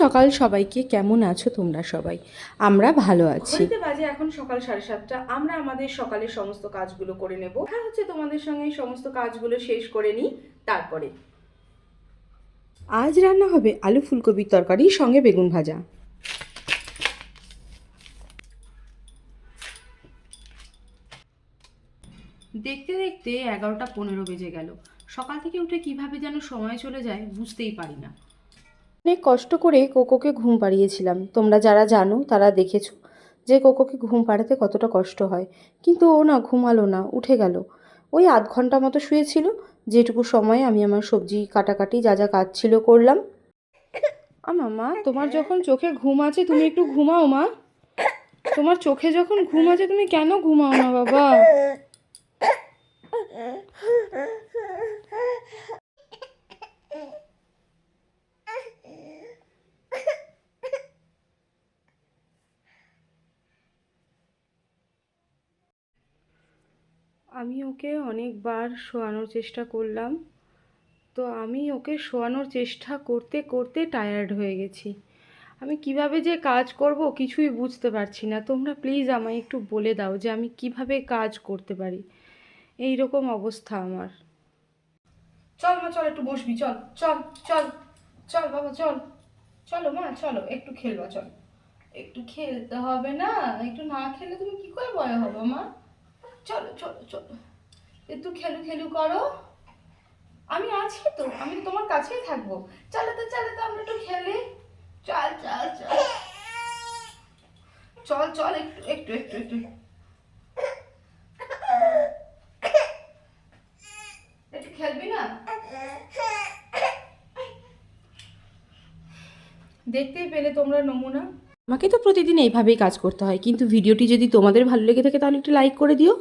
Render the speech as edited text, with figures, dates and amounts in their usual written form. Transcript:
সকাল সবাইকে। কেমন আছো তোমরা সবাই? আমরা ভালো আছি। ঘড়িতে বাজে এখন সকাল 7:30। আমরা আমাদের সকালের সমস্ত কাজগুলো করে নেব। দেখা হচ্ছে তোমাদের সঙ্গে এই সমস্ত কাজগুলো শেষ করে নিই তারপরে। আজ রান্না হবে আলু ফুলকপির তরকারি সঙ্গে বেগুন ভাজা। দেখতে দেখতে 11টা 15 বেজে গেল। সকাল থেকে উঠে কিভাবে যেন সময় চলে যায় বুঝতেই পারি না। অনেক কষ্ট করে কোকোকে ঘুম পাড়িয়েছিলাম। তোমরা যারা জানো তারা দেখেছো যে কোকোকে ঘুম পাড়াতে কতটা কষ্ট হয়, কিন্তু ও না ঘুমালো না, উঠে গেল। ওই আধ ঘন্টা মতো শুয়েছিল, যেটুকু সময় আমি আমার সবজি কাটাকাটি যা যা কাজ ছিল করলাম। মা, তোমার যখন চোখে ঘুম আছে তুমি একটু ঘুমাও মা। তোমার চোখে যখন ঘুম আছে তুমি কেন ঘুমাও না বাবা? আমি ওকে অনেকবার শোয়ানোর চেষ্টা করলাম, তো আমি ওকে শোয়ানোর চেষ্টা করতে করতে টায়ার্ড হয়ে গেছি। আমি কিভাবে যে কাজ করব কিছুই বুঝতে পারছি না। তোমরা প্লিজ আমায় একটু বলে দাও যে আমি কিভাবে কাজ করতে পারি। এই রকম অবস্থা আমার। চল মা, চল একটু বসবি, চল চল চল চল বাবা, চল চলো মা, চলো একটু খেলবা, চল। একটু খেলতে হবে না? একটু না খেলে তুমি কি করে বড় হবে মা? চলো চলো চলো, একটু খেলু খেলু করো। আমি আছি তো, আমি তো তোমার কাছেই থাকবো। চালাতে চালাতে আমরা একটু খেলি। চল চল চল চল চল, একটু একটু একটু একটু একটু খেলবি না? দেখতেই পেলে তোমরা নমুনা। আমাকে তো প্রতিদিন এইভাবেই কাজ করতে হয়, কিন্তু ভিডিওটি যদি তোমাদের ভালো লেগে থাকে তাহলে একটু লাইক করে দিও।